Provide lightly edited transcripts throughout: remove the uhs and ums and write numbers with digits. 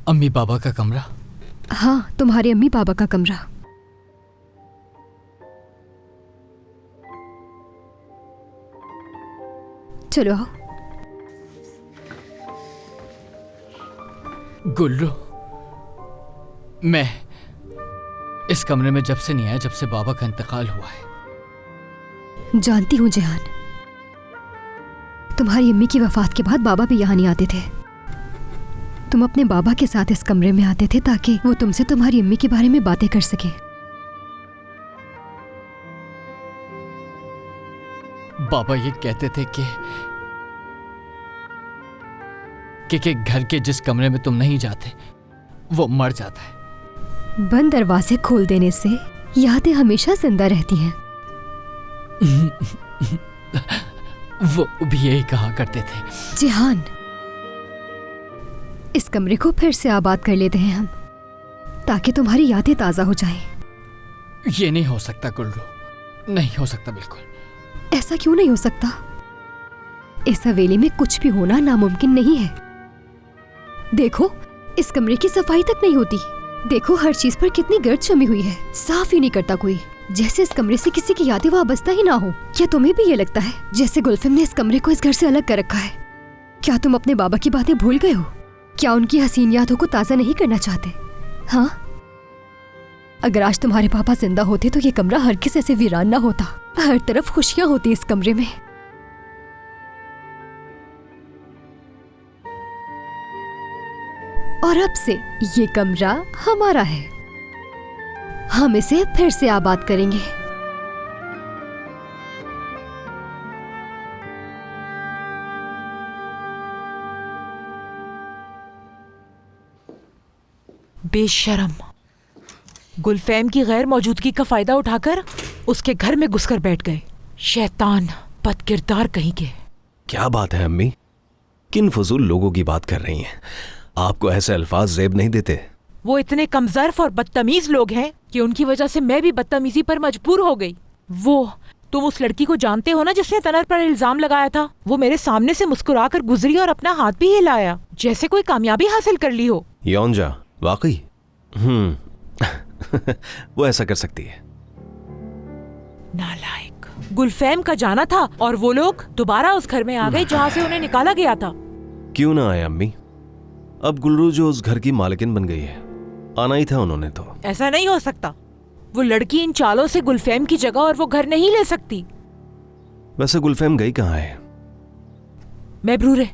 अम्मी पापा का कमरा? हाँ, तुम्हारे अम्मी पापा का कमरा। चलो आओ। गुल्लू, मैं इस कमरे में जब से नहीं आया जब से बाबा का इंतकाल हुआ है। जानती हूँ जेहान, तुम्हारी अम्मी की वफात के बाद बाबा भी यहाँ नहीं आते थे। तुम अपने बाबा के साथ इस कमरे में आते थे ताकि वो तुमसे तुम्हारी अम्मी के बारे में बातें कर सके। बाबा ये कहते थे कि घर के जिस कमरे में तुम नहीं जाते वो मर जाता है। बंद दरवाजे खोल देने से यादें हमेशा जिंदा रहती हैं। वो भी यही कहा करते थे। जेहान, इस कमरे को फिर से आबाद कर लेते हैं हम, ताकि तुम्हारी यादें ताजा हो जाएं। ये नहीं हो सकता गुल्लू, नहीं हो सकता बिल्कुल। ऐसा क्यों नहीं हो सकता? इस हवेली में कुछ भी होना नामुमकिन नहीं है। देखो, इस कमरे की सफाई तक नहीं होती। देखो हर चीज पर कितनी गर्द जमी हुई है, साफ ही नहीं करता कोई, जैसे इस कमरे से किसी की यादें वाबस्ता ही ना हो। क्या तुम्हें भी ये लगता है जैसे गुलफिम ने इस कमरे को इस घर से अलग कर रखा है? क्या तुम अपने बाबा की बातें भूल गए हो? क्या उनकी हसीन यादों को ताजा नहीं करना चाहते? हाँ, अगर आज तुम्हारे पापा जिंदा होते तो ये कमरा हरगिज़ ऐसे वीरान ना होता। हर तरफ खुशियां होती इस कमरे में। और अब से ये कमरा हमारा है। हम इसे फिर से आबाद करेंगे। बेशरम, गुलफैम की गैर मौजूदगी का फायदा उठाकर उसके घर में घुसकर बैठ गए। शैतान, बदकिरदार कहीं के। क्या बात है अम्मी, किन फजूल लोगों की बात कर रही हैं? आपको ऐसे अल्फाज जेब नहीं देते। वो इतने कमजोर और बदतमीज लोग हैं कि उनकी वजह से मैं भी बदतमीजी पर मजबूर हो गई। वो, तुम उस लड़की को जानते हो ना जिसने तनर पर इल्जाम लगाया था? वो मेरे सामने से मुस्कुराकर गुजरी और अपना हाथ भी हिलाया जैसे कोई कामयाबी हासिल कर ली हो। योंजा, वाकई? वो ऐसा कर सकती है। नालायक। गुलफैम का जाना था और वो लोग दोबारा उस घर में आ गए जहाँ से उन्हें निकाला गया था। क्यों ना आए अम्मी, अब गुलरू जो उस घर की मालकिन बन गई है, आना ही था उन्होंने तो। ऐसा नहीं हो सकता। वो लड़की इन चालों से गुलफैम की जगह और वो घर नहीं ले सकती। वैसे गुलफैम गई कहाँ है? मैं ब्रूरे,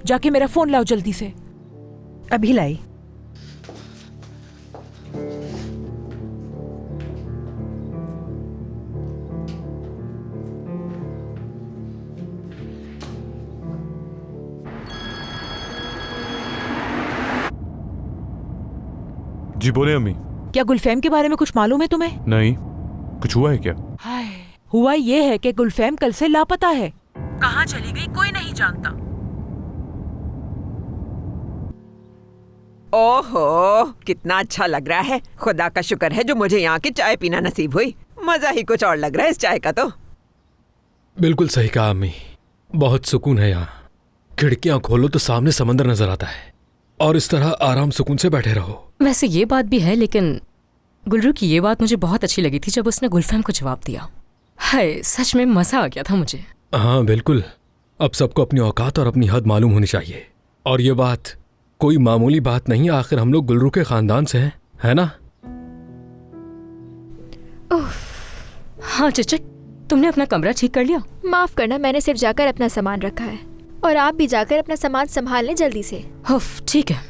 जाके मेरा फोन लाओ जल्दी से। अभी लाई। जी बोले अम्मी। क्या गुलफैम के बारे में कुछ मालूम है तुम्हें? नहीं, कुछ हुआ है क्या? हाय, हुआ ये है कि गुलफैम कल से लापता है। कहाँ चली गई कोई नहीं जानता। ओहो, कितना अच्छा लग रहा है। खुदा का शुक्र है जो मुझे यहाँ की चाय पीना नसीब हुई। मजा ही कुछ और लग रहा है इस चाय का तो। बिल्कुल सही कहा अम्मी, बहुत सुकून है यहाँ। खिड़कियां खोलो तो सामने समंदर नजर आता है और इस तरह आराम सुकून से बैठे रहो। वैसे ये बात भी है, लेकिन गुलरू की ये बात मुझे बहुत अच्छी लगी थी जब उसने गुलफैम को जवाब दिया। हाय, सच में मजा आ गया था मुझे। हाँ बिल्कुल, अब सबको अपनी औकात और अपनी हद मालूम होनी चाहिए। और ये बात कोई मामूली बात नहीं, आखिर हम लोग गुलरू के खानदान से हैं, है ना? हाँ चचक, तुमने अपना कमरा ठीक कर लिया? माफ करना, मैंने सिर्फ जाकर अपना सामान रखा है और आप भी जाकर अपना सामान संभाल लें जल्दी से। ठीक है।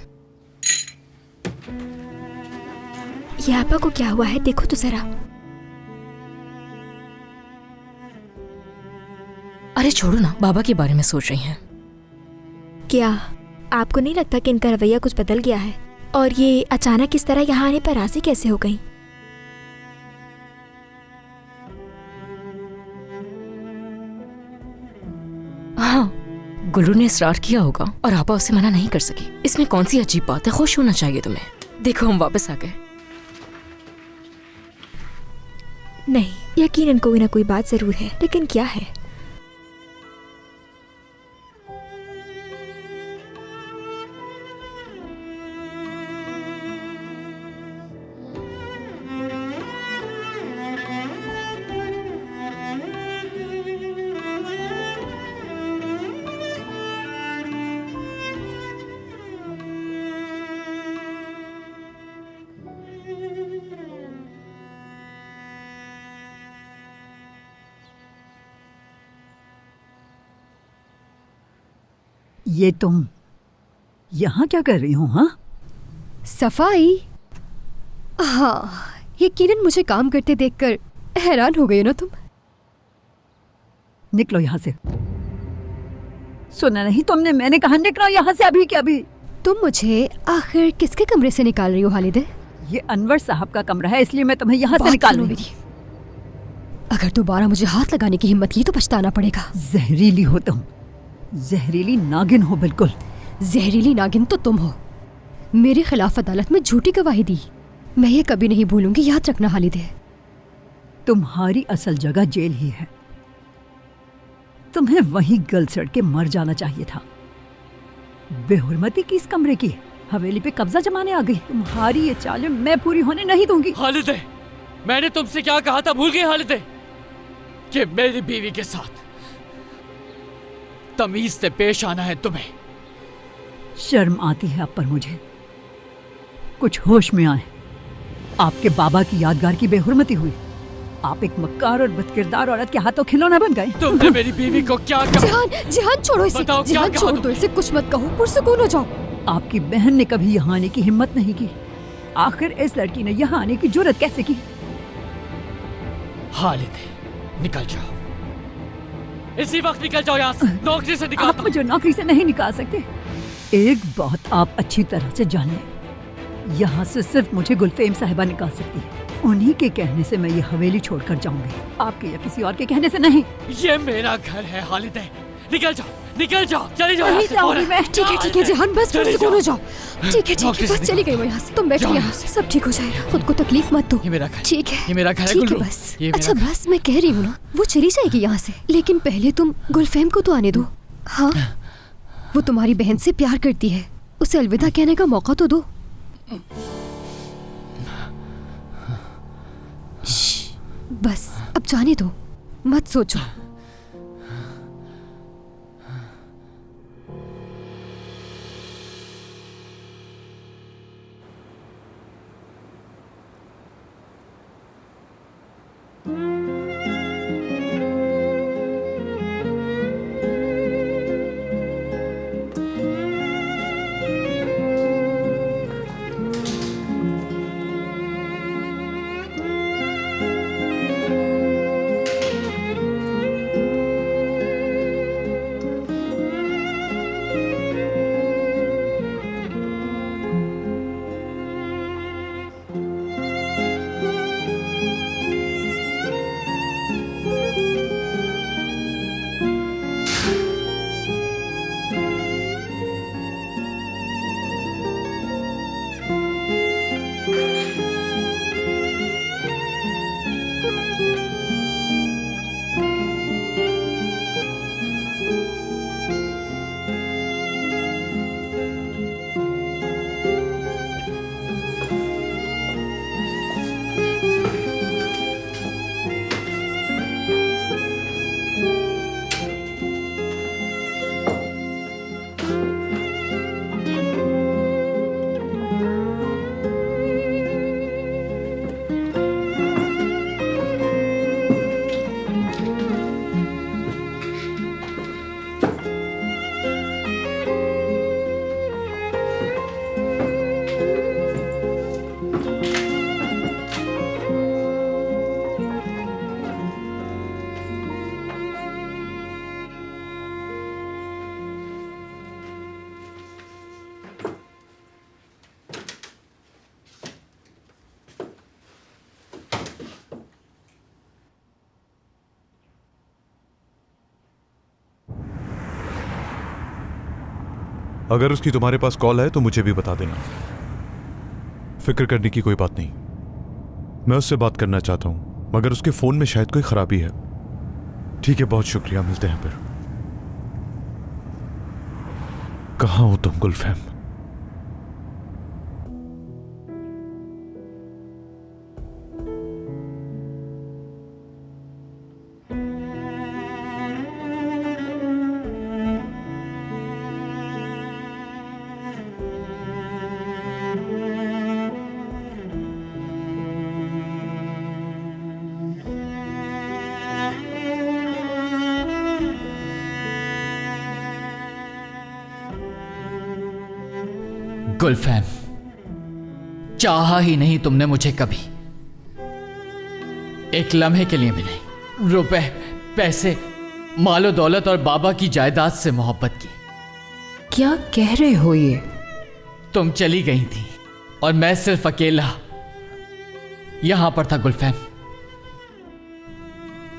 ये आपा को क्या हुआ है, देखो तो जरा। अरे छोड़ो ना, बाबा के बारे में सोच रही हैं। क्या आपको नहीं लगता कि इनका रवैया कुछ बदल गया है? और ये अचानक इस तरह यहाँ आने पर राजी कैसे हो गई? हाँ, गुल्लू ने इसरार किया होगा और आपा उसे मना नहीं कर सकी। इसमें कौन सी अजीब बात है? खुश होना चाहिए तुम्हें। देखो हम वापस आ गए। नहीं, यकीनन कोई ना कोई बात जरूर है, लेकिन क्या है? ये तुम यहाँ क्या कर रही हो? हाँ, सफाई। हाँ, यकीनन मुझे काम करते देखकर हैरान हो गई ना तुम। निकलो यहाँ से। सुना नहीं तुमने? मैंने कहा निकलो यहाँ से अभी के अभी। तुम मुझे आखिर किसके कमरे से निकाल रही हो हालिदे? ये अनवर साहब का कमरा है, इसलिए मैं तुम्हें यहाँ से निकाल रही हूँ। अगर दोबारा मुझे हाथ लगाने की हिम्मत की तो पछताना पड़ेगा। जहरीली हो तुम, जहरीली नागिन हो बिल्कुल। जहरीली नागिन तो तुम हो। मेरे खिलाफ अदालत में झूठी गवाही दी। मैं ये कभी नहीं भूलूंगी, याद रखना हालिदे। तुम्हारी असल जगह जेल ही है। तुम्हें वहीं गल सड़ के मर जाना चाहिए था। बेहुरमती की इस कमरे की, हवेली पे कब्जा जमाने आ गई। तुम्हारी ये चालें मैं पूरी होने नहीं दूंगी। हालिदे, मैंने तुमसे क्या कहा था, भूल गई हालिदे? कि मेरी बीवी के साथ तमीज से पेश आना है तुम्हें। शर्म आती है अब पर मुझे। कुछ होश में आए। आपके बाबा की यादगार की बेहुरमती हुई। आप एक मक्कार और बदकिरदार औरत के हाथों खिलौना बन गए। तुमने मेरी बीवी को क्या कहा? जिहान, जिहान छोड़ो इसे। जिहान छोड़ दो इसे, कुछ मत कहो, पुरसुकून हो जाओ। आपकी बहन ने कभी यहाँ आने की हिम्मत नहीं की। आखिर इस लड़की ने यहाँ आने की जुर्रत कैसे की? हालिदे, निकल जाओ, इसी वक्त निकल जाओ यहाँ से। नौकरी से निकाल। आप मुझे नौकरी से नहीं निकाल सकते। एक बात आप अच्छी तरह से जान लें, यहाँ से सिर्फ मुझे गुलफेम साहिबा निकाल सकती है। उन्हीं के कहने से मैं ये हवेली छोड़कर जाऊंगी, आपके या किसी और के कहने से नहीं। ये मेरा घर है हालिदे, निकल जाओ, निकल जाओ, चली जाओ यहाँ से। ठीक है जिहान, बस पुरसुकून हो जाओ। ठीक है बस चली गई वो यहाँ से। तुम बैठो यहाँ, सब ठीक हो जाएगा। खुद को तकलीफ मत दो। ये मेरा घर, ठीक है, ये मेरा घर है ठीक है गुल्लू। बस। अच्छा बस मैं कह रही हूँ ना, वो चली जाएगी यहाँ से, लेकिन पहले तुम गुलफेम को तो आने दो। हाँ, वो तुम्हारी बहन से प्यार करती है, उसे अलविदा कहने का मौका तो दो। बस अब जाने दो, मत सोचो। अगर उसकी तुम्हारे पास कॉल है तो मुझे भी बता देना। फिक्र करने की कोई बात नहीं, मैं उससे बात करना चाहता हूं, मगर उसके फोन में शायद कोई खराबी है। ठीक है, बहुत शुक्रिया, मिलते हैं फिर। कहाँ हो तुम गुलफैम? गुलफैम, चाहा ही नहीं तुमने मुझे कभी, एक लम्हे के लिए भी नहीं। रुपए, पैसे, मालो दौलत और बाबा की जायदाद से मोहब्बत की। क्या कह रहे हो ये? तुम चली गई थी और मैं सिर्फ अकेला यहां पर था गुलफैम।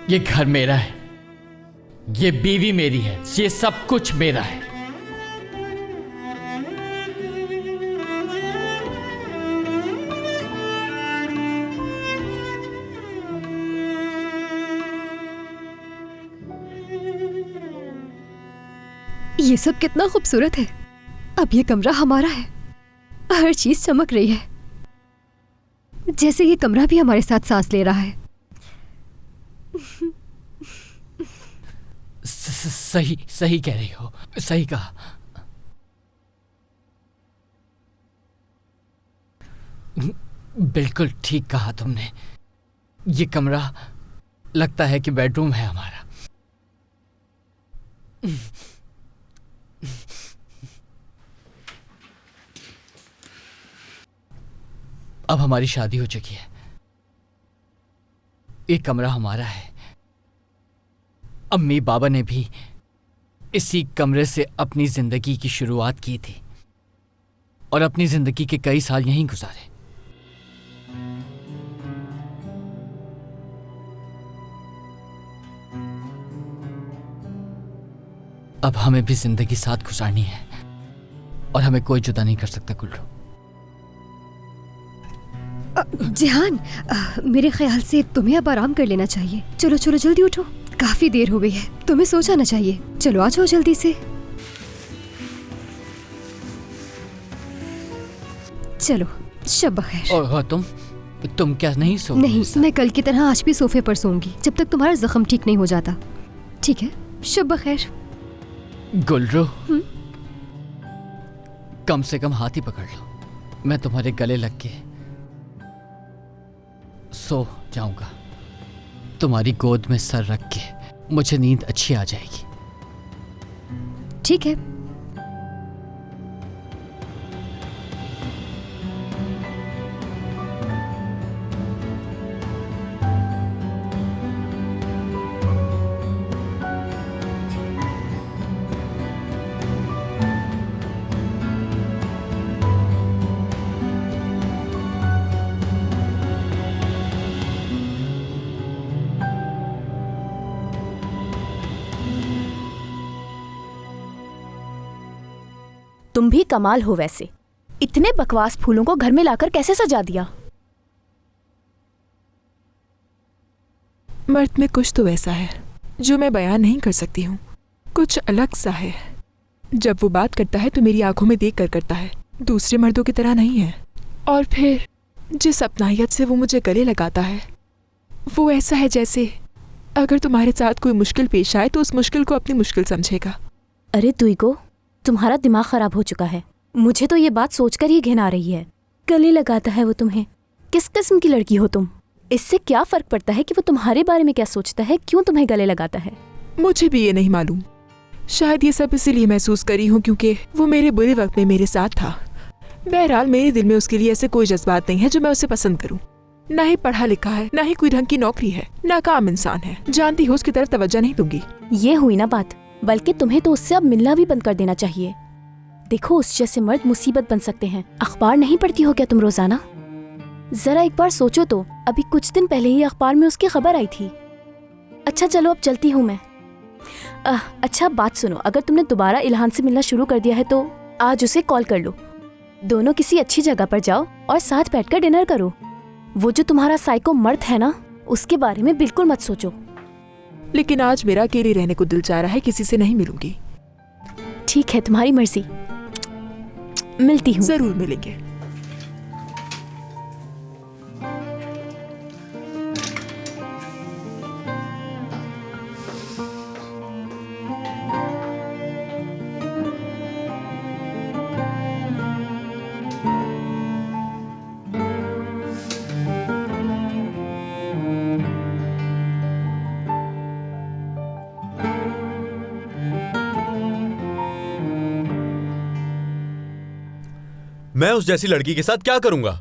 ये घर मेरा है, ये बीवी मेरी है, ये सब कुछ मेरा है। ये सब कितना खूबसूरत है। अब ये कमरा हमारा है, हर चीज चमक रही है, जैसे ये कमरा भी हमारे साथ सांस ले रहा है। सही सही कह रही हो, सही कहा। बिल्कुल ठीक कहा तुमने। ये कमरा लगता है कि बेडरूम है हमारा। अब हमारी शादी हो चुकी है, ये कमरा हमारा है। अम्मी बाबा ने भी इसी कमरे से अपनी जिंदगी की शुरुआत की थी और अपनी जिंदगी के कई साल यहीं गुजारे। अब हमें भी जिंदगी साथ गुजारनी है और हमें कोई जुदा नहीं कर सकता गुल्लू। जिहान, मेरे ख्याल से तुम्हें अब आराम कर लेना चाहिए। चलो चलो जल्दी उठो, काफी देर हो गई है, तुम्हें सो जाना चाहिए। चलो आ जाओ जल्दी से। चलो, शब बखैर। और तुम क्या नहीं सो? नहीं, मैं कल की तरह आज भी सोफे पर सोऊंगी जब तक तुम्हारा जख्म ठीक नहीं हो जाता। ठीक है, शब बखैर। गुल्लू, कम से कम हाथ ही पकड़ लो, मैं तुम्हारे गले लग के सो जाऊंगा। तुम्हारी गोद में सर रख के मुझे नींद अच्छी आ जाएगी। ठीक है। तुम भी कमाल हो वैसे, इतने बकवास फूलों को घर में लाकर कैसे सजा दिया? मर्द में कुछ तो ऐसा है जो मैं बयान नहीं कर सकती हूँ, कुछ अलग सा है। जब वो बात करता है तो मेरी आंखों में देख कर करता है, दूसरे मर्दों की तरह नहीं है। और फिर जिस अपनाहियत से वो मुझे गले लगाता है, वो ऐसा है जैसे अगर तुम्हारे साथ कोई मुश्किल पेश आए तो उस मुश्किल को अपनी मुश्किल समझेगा। अरे तुइको, तुम्हारा दिमाग खराब हो चुका है। मुझे तो ये बात सोचकर ही घिन आ रही है। गले लगाता है वो तुम्हें? किस किस्म की लड़की हो तुम? इससे क्या फर्क पड़ता है कि वो तुम्हारे बारे में क्या सोचता है, क्यों तुम्हें गले लगाता है? मुझे भी ये नहीं मालूम। शायद ये सब इसीलिए महसूस करी हूँ क्योंकि वो मेरे बुरे वक्त में मेरे साथ था। बहरहाल मेरे दिल में उसके लिए ऐसे कोई जज्बात नहीं है जो मैं उसे पसंद करूँ। ना ही पढ़ा लिखा है, ना ही कोई ढंग की नौकरी है, नाकाम इंसान है। जानती हो उसकी तरफ तवज्जो नहीं दूंगी। ये हुई ना बात। बल्कि तुम्हें तो उससे अब मिलना भी बंद कर देना चाहिए। देखो, उस जैसे मर्द मुसीबत बन सकते हैं। अखबार नहीं पढ़ती हो क्या तुम रोजाना? जरा एक बार सोचो तो, अभी कुछ दिन पहले ही अखबार में उसकी खबर आई थी। अच्छा चलो, अब चलती हूँ मैं। अच्छा बात सुनो, अगर तुमने दोबारा इल्हान से मिलना शुरू कर दिया है तो आज उसे कॉल कर लो। दोनों किसी अच्छी जगह पर जाओ और साथ बैठकर डिनर करो। वो जो तुम्हारा साइको मर्द है ना, उसके बारे में बिल्कुल मत सोचो। लेकिन आज मेरा अकेले रहने को दिल चाह रहा है, किसी से नहीं मिलूंगी। ठीक है, तुम्हारी मर्जी। मिलती हूँ। जरूर मिलेंगे। मैं उस जैसी लड़की के साथ क्या करूंगा?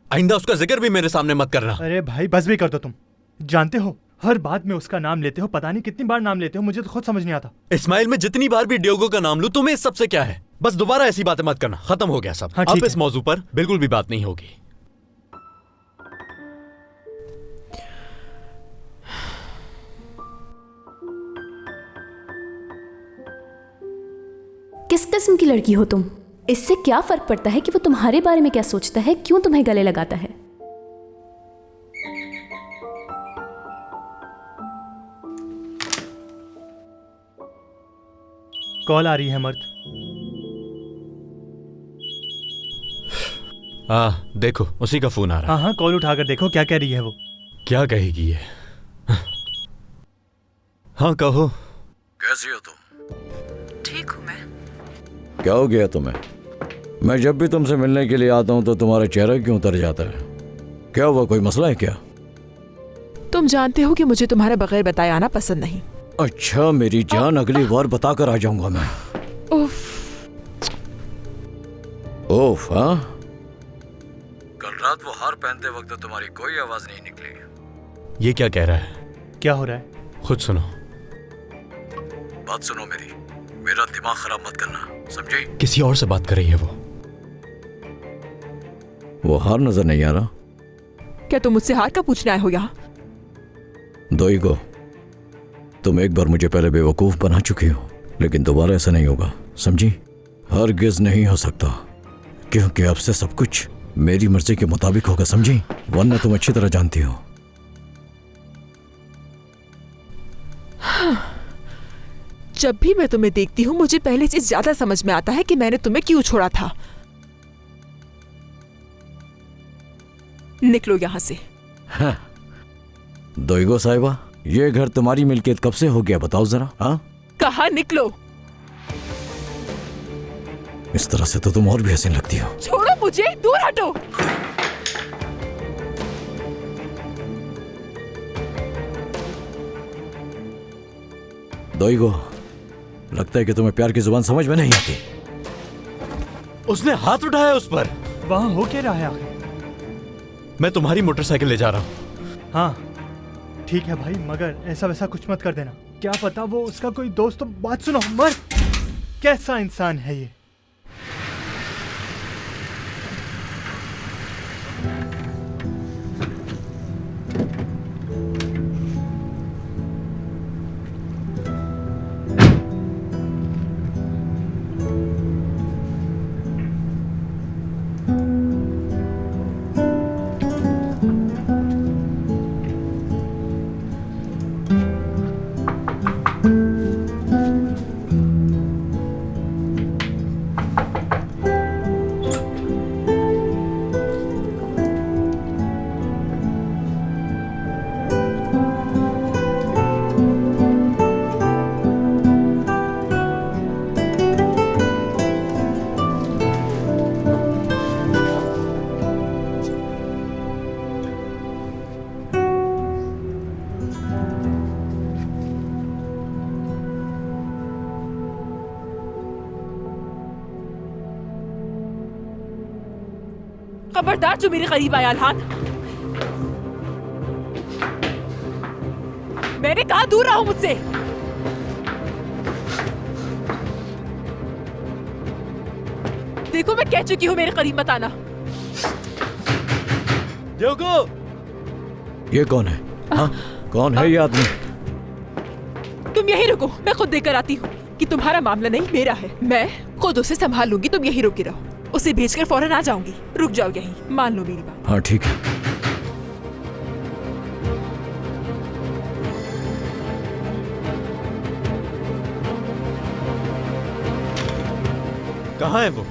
आइंदा उसका जिक्र भी मेरे सामने मत करना। अरे भाई बस भी कर दो तुम। जानते हो हर बात में उसका नाम लेते हो, पता नहीं कितनी बार नाम लेते हो, मुझे तो खुद समझ नहीं आता। इस्माइल, मैं जितनी बार भी डियोगो का नाम लूं तुम्हें इस सबसे क्या है? बस दोबारा ऐसी बातें मत करना, खत्म हो गया सब। हाँ, अब ठीक इस मौजू पर बिल्कुल भी बात नहीं होगी। किस किस्म की लड़की हो तुम? इससे क्या फर्क पड़ता है कि वो तुम्हारे बारे में क्या सोचता है, क्यों तुम्हें गले लगाता है? कॉल आ रही है मर्द। देखो उसी का फोन आ रहा है। हाँ हाँ, कॉल उठाकर देखो क्या कह रही है वो। क्या कहेगी ये? हाँ कहो। कैसी हो तुम? ठीक हूँ मैं। क्या हो गया तुम्हें? मैं जब भी तुमसे मिलने के लिए आता हूँ तो तुम्हारा चेहरा क्यों उतर जाता है? क्या हुआ, कोई मसला है क्या? तुम जानते हो कि मुझे तुम्हारे बगैर बताए आना पसंद नहीं। अच्छा मेरी जान, अगली बार बताकर आ जाऊंगा मैं। ओफ हाँ? कल रात वो हार पहनते वक्त तुम्हारी कोई आवाज नहीं निकली। ये क्या कह रहा है? क्या हो रहा है? खुद सुनो। बात सुनो मेरी, मेरा दिमाग खराब मत करना, समझे? किसी और से बात कर रही है वो हार नजर नहीं आ रहा? क्या तुम मुझसे हार का पूछने आए हो यहाँ? दोईगो, तुम एक बार मुझे पहले बेवकूफ बना चुकी हो, लेकिन दोबारा ऐसा नहीं होगा, समझी? हरगिज नहीं हो सकता, क्योंकि अब से सब कुछ मेरी मर्जी के मुताबिक होगा, समझी? वरना तुम अच्छी तरह जानती हो। जब भी मैं तुम्हें देखती हूँ मुझे पहले से ज्यादा समझ में आता है कि मैंने तुम्हें क्यों छोड़ा था। निकलो यहाँ से। हाँ। दोईगो साहिबा, ये घर तुम्हारी मिल्कियत कब से हो गया बताओ जरा? हाँ, कहा निकलो। इस तरह से तो तुम और भी हसीन लगती हो। छोड़ो मुझे, दूर हटो। दोईगो, लगता है कि तुम्हें प्यार की जुबान समझ में नहीं आती। उसने हाथ उठाया उस पर। वहां हो क्या रहा है आखिर? मैं तुम्हारी मोटरसाइकिल ले जा रहा हूँ। हाँ ठीक है भाई, मगर ऐसा वैसा कुछ मत कर देना, क्या पता वो उसका कोई दोस्त हो। बात सुनो मर्द, कैसा इंसान है ये? खबरदार जो मेरे करीब आया अल्हान। मैंने कहा दूर रहो मुझसे। देखो मैं कह चुकी हूँ मेरे करीब मत आना। डियोगो, ये कौन है? हाँ? कौन है ये आदमी? तुम यहीं रुको, मैं खुद देखकर आती हूँ कि तुम्हारा मामला नहीं मेरा है। मैं खुद उसे संभाल लूंगी, तुम यहीं रुकी रहो। उसे भेजकर फौरन आ जाऊंगी, रुक जाओ यहीं, मान लो मेरी बात। हाँ ठीक है। कहाँ है वो?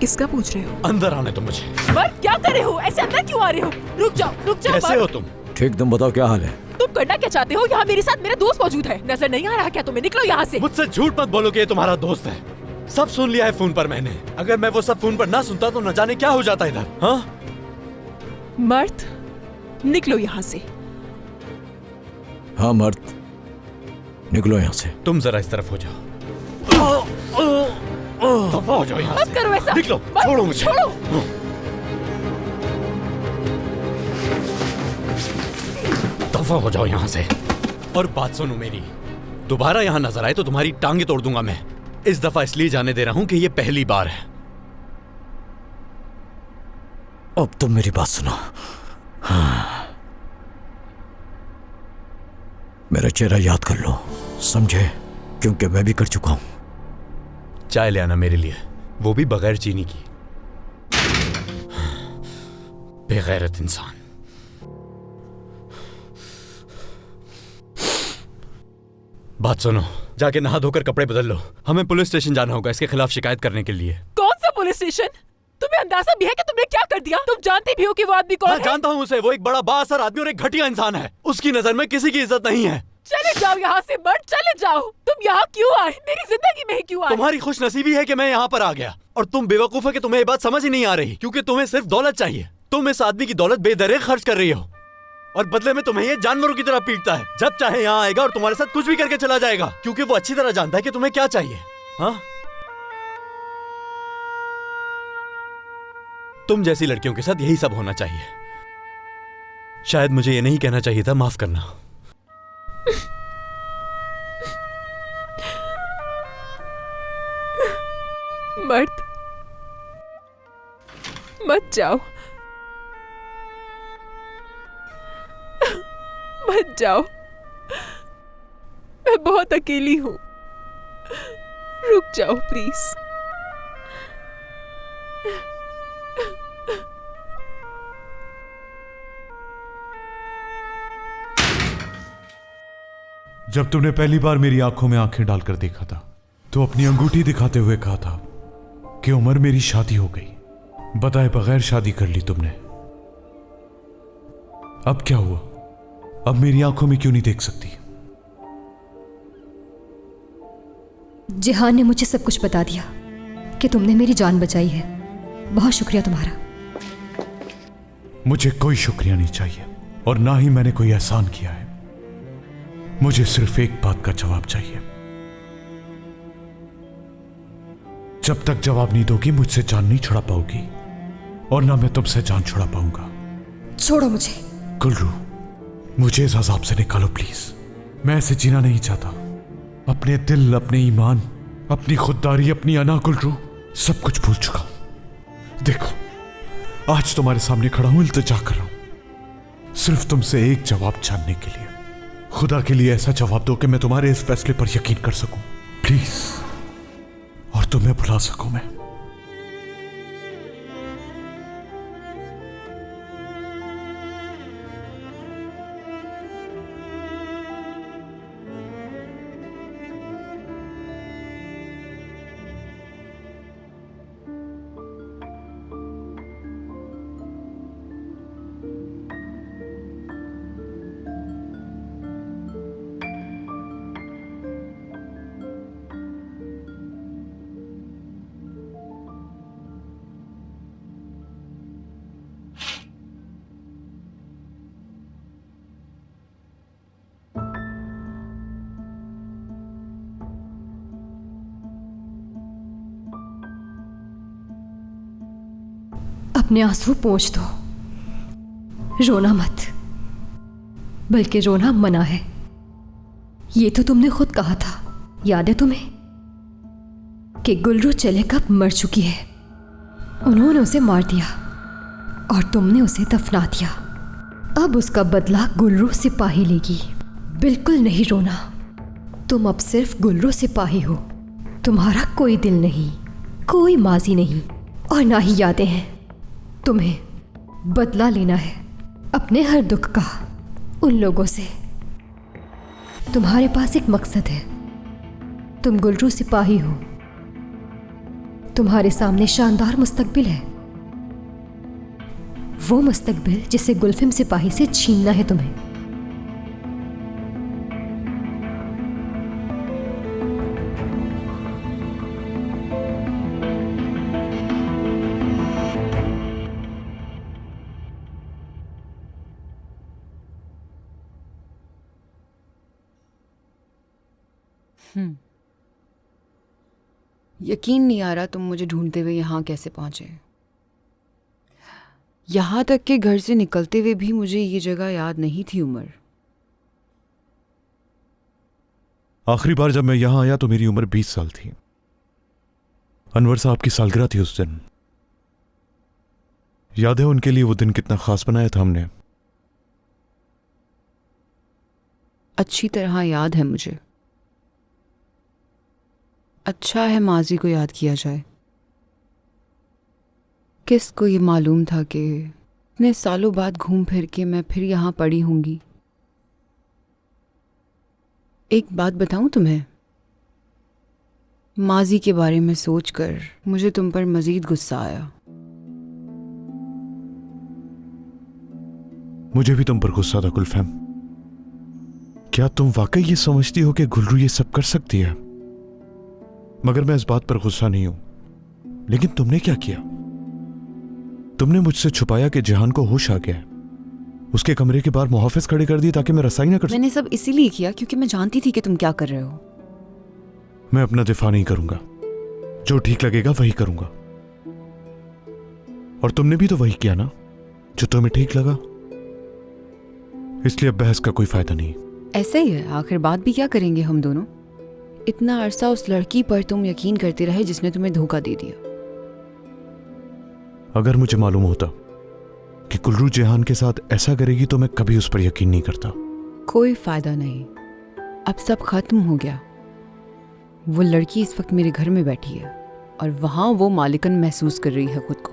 किसका पूछ रहे हो? अंदर आने दो मुझे। मर्द क्या कर रहे हो? ऐसे अंदर क्यों आ रहे हो? रुक जाओ, रुक जाओ। कैसे हो तुम? ठीक, तुम बताओ क्या हाल है? तुम करना क्या चाहते हो? यहाँ मेरे साथ मेरा दोस्त मौजूद है, नजर नहीं आ रहा क्या तुम्हें? निकलो यहाँ से। मुझसे झूठ मत बोलो कि ये तुम्हारा दोस्त है। सब सुन लिया है फोन पर मैंने। अगर मैं वो सब फोन पर ना सुनता तो न जाने क्या हो जाता इधर। हाँ? मर्द, निकलो यहाँ से। हाँ मर्द, निकलो यहाँ से। तुम जरा इस तरफ हो जाओ। दफा हो जाओ यहाँ मत से। करो ऐसा। निकलो, मत- छोड़ो मुझे। छोड़ो। दफा हो जाओ यहाँ से। और बात सुनो मेरी, दोबारा यहाँ नजर आए तो तुम्हारी टांगे तोड़ दूंगा मैं। इस दफा इसलिए जाने दे रहा हूं कि ये पहली बार है। अब तुम मेरी बात सुनो। हाँ। मेरा चेहरा याद कर लो, समझे? क्योंकि मैं भी कर चुका हूं। चाय ले आना मेरे लिए, वो भी बगैर चीनी की। बेगैरत इंसान। बात सुनो, जाके नहा धोकर कपड़े बदल लो, हमें पुलिस स्टेशन जाना होगा इसके खिलाफ शिकायत करने के लिए। कौन सा पुलिस स्टेशन? तुम्हें अंदाजा भी है कि तुमने क्या कर दिया? तुम जानती भी हो कि वो आदमी कौन मैं है? जानता हूँ उसे, वो एक बड़ा बाअसर आदमी और एक घटिया इंसान है। उसकी नजर में किसी की इज्जत नहीं है। चले जाओ यहाँ से मर्द, चले जाओ। तुम यहाँ क्यों आए? मेरी जिंदगी में ही क्यों आए? तुम्हारी खुशनसीबी है कि मैं यहाँ पर आ गया, और तुम बेवकूफ है कि तुम्हें ये बात समझ ही नहीं आ रही, क्योंकि तुम्हें सिर्फ दौलत चाहिए। तुम इस आदमी की दौलत बेदरे खर्च कर रही हो, और बदले में तुम्हें ये जानवरों की तरह पीटता है। जब चाहे यहाँ आएगा और तुम्हारे साथ कुछ भी करके चला जाएगा, क्योंकि वो अच्छी तरह जानता है कि तुम्हें क्या चाहिए। हाँ, तुम जैसी लड़कियों के साथ यही सब होना चाहिए। शायद मुझे ये नहीं कहना चाहिए था, माफ करना। मर्द, मत जाओ, मत जाओ। मैं बहुत अकेली हूं, रुक जाओ प्लीज। जब तुमने पहली बार मेरी आंखों में आंखें डालकर देखा था, तो अपनी अंगूठी दिखाते हुए कहा था कि उमर मेरी शादी हो गई। बताए बगैर शादी कर ली तुमने। अब क्या हुआ? अब मेरी आंखों में क्यों नहीं देख सकती? जिहान ने मुझे सब कुछ बता दिया कि तुमने मेरी जान बचाई है। बहुत शुक्रिया तुम्हारा। मुझे कोई शुक्रिया नहीं चाहिए, और ना ही मैंने कोई एहसान किया है। मुझे सिर्फ एक बात का जवाब चाहिए। जब तक जवाब नहीं दोगी, मुझसे जान नहीं छुड़ा पाओगी, और ना मैं तुमसे जान छुड़ा पाऊंगा। छोड़ो मुझे। गुलरू, मुझे इस अजाब से निकालो प्लीज। मैं ऐसे जीना नहीं चाहता। अपने दिल, अपने ईमान, अपनी खुददारी, अपनी अना, गुलरू, सब कुछ भूल चुका हूं। देखो, आज तुम्हारे सामने खड़ा हूं, इल्तिजा कर रहा हूं, सिर्फ तुमसे एक जवाब जानने के लिए। खुदा के लिए ऐसा जवाब दो कि मैं तुम्हारे इस फैसले पर यकीन कर सकूं, प्लीज, और तुम्हें भुला सकूं मैं। अपने आंसू पोंछ दो, रोना मत, बल्कि रोना मना है। ये तो तुमने खुद कहा था, याद है तुम्हें, कि गुलरू चले कब मर चुकी है। उन्होंने उसे मार दिया और तुमने उसे दफना दिया। अब उसका बदला गुलरू सिपाही लेगी। बिल्कुल नहीं रोना, तुम अब सिर्फ गुलरू सिपाही हो। तुम्हारा कोई दिल नहीं, कोई माजी नहीं, और ना ही यादें हैं। तुम्हें बदला लेना है अपने हर दुख का, उन लोगों से। तुम्हारे पास एक मकसद है, तुम गुलरू सिपाही हो। तुम्हारे सामने शानदार मुस्तकबिल है, वो मुस्तकबिल जिसे गुलफिम सिपाही से छीनना है तुम्हें। यकीन नहीं आ रहा तुम मुझे ढूंढते हुए यहाँ कैसे पहुंचे। यहाँ तक कि घर से निकलते हुए भी मुझे ये जगह याद नहीं थी उमर। आखिरी बार जब मैं यहां आया तो मेरी उम्र 20 साल थी। अनवर साहब की सालगिरह थी उस दिन। याद है उनके लिए वो दिन कितना खास बनाया था हमने? अच्छी तरह याद है मुझे। अच्छा है माजी को याद किया जाए। किसको ये मालूम था कि इतने सालों बाद घूम फिर के मैं फिर यहाँ पड़ी होंगी। एक बात बताऊं तुम्हें, माजी के बारे में सोचकर मुझे तुम पर मजीद गुस्सा आया। मुझे भी तुम पर गुस्सा था गुलफैम। क्या तुम वाकई ये समझती हो कि गुलरू ये सब कर सकती है? मगर मैं इस बात पर गुस्सा नहीं हूं। लेकिन तुमने क्या किया? तुमने मुझसे छुपाया कि जहान को होश आ गया है। उसके कमरे के बाहर मुहाफिज खड़े कर दिए ताकि मैं रसाई ना कर सकूं। मैंने सब इसीलिए किया क्योंकि मैं जानती थी कि तुम क्या कर रहे हो। मैं अपना दिफा नहीं करूंगा। जो ठीक लगेगा वही करूंगा। और तुमने भी तो वही किया ना जो तुम्हें ठीक लगा। इसलिए अब बहस का कोई फायदा नहीं। ऐसा ही है, आखिर बात भी क्या करेंगे हम दोनों। इतना अरसा उस लड़की पर तुम यकीन करते रहे जिसने तुम्हें धोखा दे दिया। अगर मुझे मालूम होता कि गुलरू जहान के साथ ऐसा करेगी तो मैं कभी उस पर यकीन नहीं करता। कोई फायदा नहीं, अब सब खत्म हो गया। वो लड़की इस वक्त मेरे घर में बैठी है और वहां वो मालिकन महसूस कर रही है खुद को।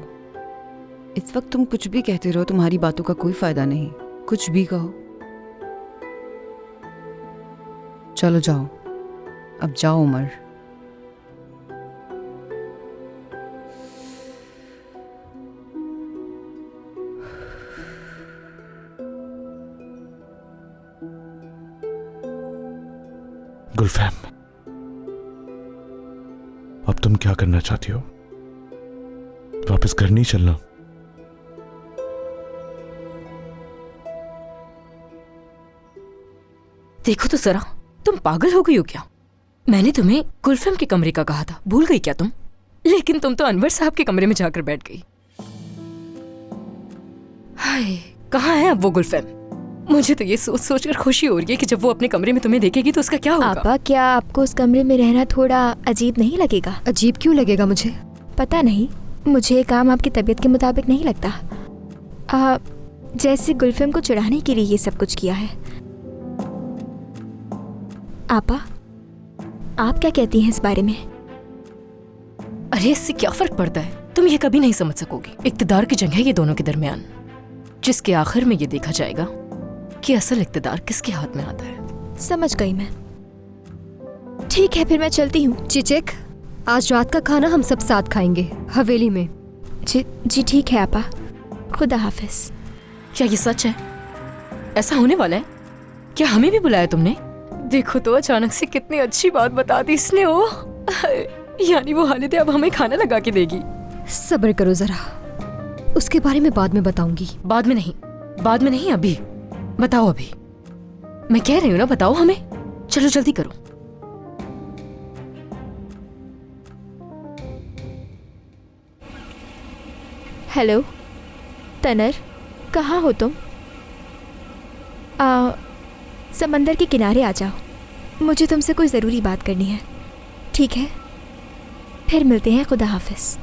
इस वक्त तुम कुछ भी कहते रहो, तुम्हारी बातों का कोई फायदा नहीं। कुछ भी कहो। चलो जाओ, अब जाओ उमर। गुलफैम, अब तुम क्या करना चाहती हो? वापस घर नहीं चलना? देखो तो जरा, तुम पागल हो गई हो क्या? मैंने तुम्हें गुलफैम के कमरे का कहा था, भूल गई क्या तुम? लेकिन तुम तो अनवर साहब के कमरे में जाकर बैठ गई। हाय, कहाँ है अब वो गुलफैम? मुझे तो ये सोच सोच कर खुशी हो रही है कि जब वो अपने कमरे में तुम्हें देखेगी तो उसका क्या होगा। आपा, क्या आपको उस कमरे में रहना थोड़ा अजीब नहीं लगेगा? अजीब क्यों लगेगा मुझे? पता नहीं, मुझे ये काम आपकी तबीयत के मुताबिक नहीं लगता। जैसे गुलफैम को चिढ़ाने के लिए ये सब कुछ किया है। आपा, आप क्या कहती हैं इस बारे में? अरे इससे क्या फर्क पड़ता है? तुम ये कभी नहीं समझ सकोगी। इक्तदार की जंग है ये दोनों के दरमियान, जिसके आखिर में ये देखा जाएगा कि असल इक्तदार किसके हाथ में आता है। समझ गई मैं। ठीक है, फिर मैं चलती हूँ। चिचिक, आज रात का खाना हम सब साथ खाएंगे हवेली में। जी ठीक है आपा, खुदा हाफिज। क्या ये सच है? ऐसा होने वाला है? क्या हमें भी बुलाया तुमने? देखो तो अचानक से कितनी अच्छी बात बता दी इसने। ओ यानी वो हालिद अब हमें खाना लगा के देगी। सब्र करो जरा, उसके बारे में बाद में बताऊंगी। बाद में नहीं, बाद में नहीं, अभी बताओ। अभी मैं कह रही हूँ ना, बताओ हमें। चलो जल्दी करो। हेलो तनर, कहाँ हो तुम? समंदर के किनारे आ जाओ, मुझे तुमसे कोई ज़रूरी बात करनी है। ठीक है, फिर मिलते हैं। खुदा हाफिज।